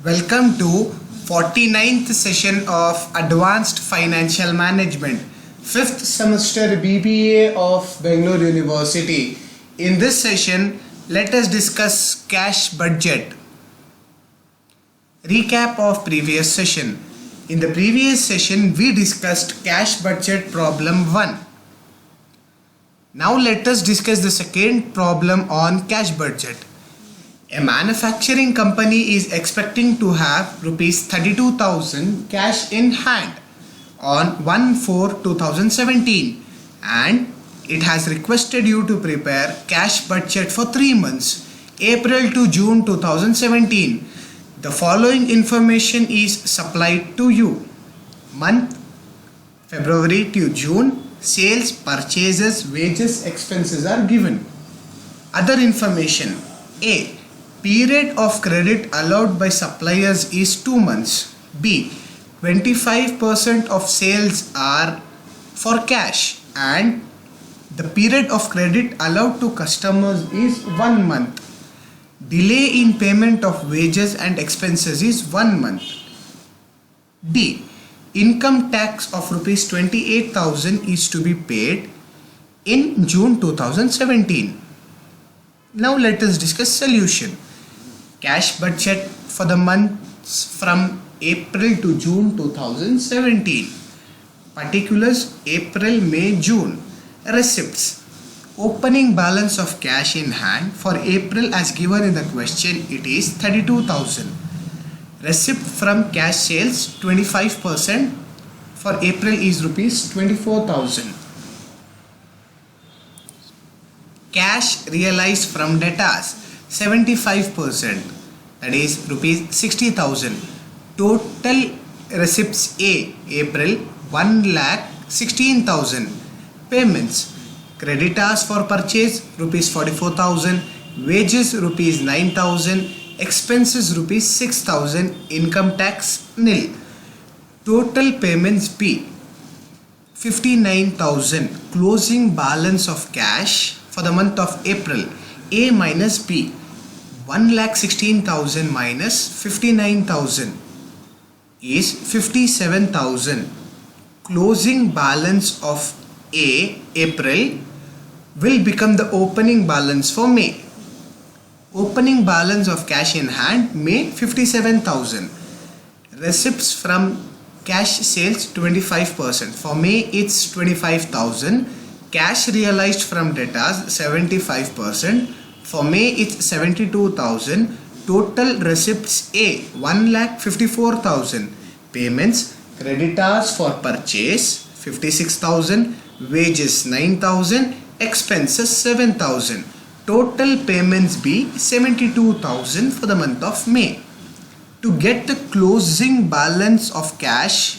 Welcome to 49th session of Advanced Financial Management, 5th semester BBA of Bangalore University. In this session, let us discuss cash budget. Recap of previous session. In the previous session, we discussed cash budget problem 1. Now let us discuss the second problem on cash budget. A manufacturing company is expecting to have rupees 32,000 cash in hand on 1/4/2017 and it has requested you to prepare cash budget for 3 months, April to June 2017. The following information is supplied to you. Month February to June, sales, purchases, wages, expenses are given. Other information. A. Period of credit allowed by suppliers is 2 months. B. 25% of sales are for cash and the period of credit allowed to customers is 1 month. Delay in payment of wages and expenses is 1 month. D. Income tax of rupees 28,000 is to be paid in June 2017. Now let us discuss solution. Cash budget for the months from April to June 2017. Particulars April, May, June. Receipts. Opening balance of cash in hand for April as given in the question, it is 32,000. Receipt from cash sales 25% for April is rupees 24,000. Cash realized from debtors 75%, that is rupees 60,000. Total receipts A April 1,16,000. Payments. Creditors for purchase rupees 44,000, wages rupees 9,000, expenses rupees 6,000, income tax nil. Total payments B 59,000. Closing balance of cash for the month of April A minus B. 1,16,000 minus 59,000 is 57,000. Closing balance of A April will become the opening balance for May. Opening balance of cash in hand May 57,000. Receipts from cash sales 25%. For May it's 25,000. Cash realized from debtors 75%. For May it's 72,000. Total receipts A 1,54,000. Payments. Creditors for purchase 56,000. Wages 9,000. Expenses 7,000. Total payments B 72,000 for the month of May. To get the closing balance of cash,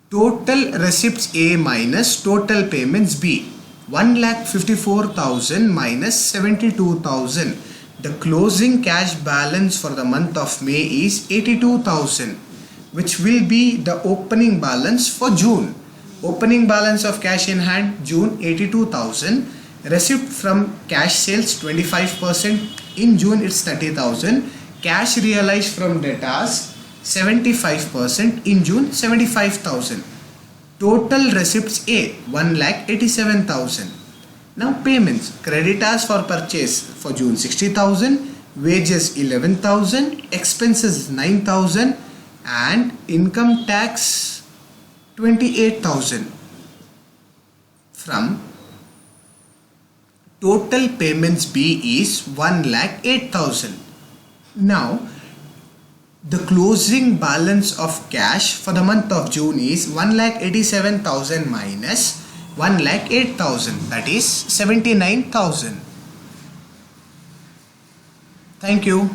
total receipts A minus total payments B. 1,54,000 minus 72,000. The closing cash balance for the month of May is 82,000, which will be the opening balance for June. Opening balance of cash in hand June 82,000. Receipt from cash sales 25%. In June it's 30,000. Cash realized from debtors 75%. In June 75,000. Total receipts A 1,87,000. Now payments. Creditors for purchase for June 60,000. Wages 11,000. Expenses 9,000. And income tax 28,000. From total payments B is 1,08,000. Now the closing balance of cash for the month of June is 1,87,000 minus 1,08,000, that is 79,000. Thank you.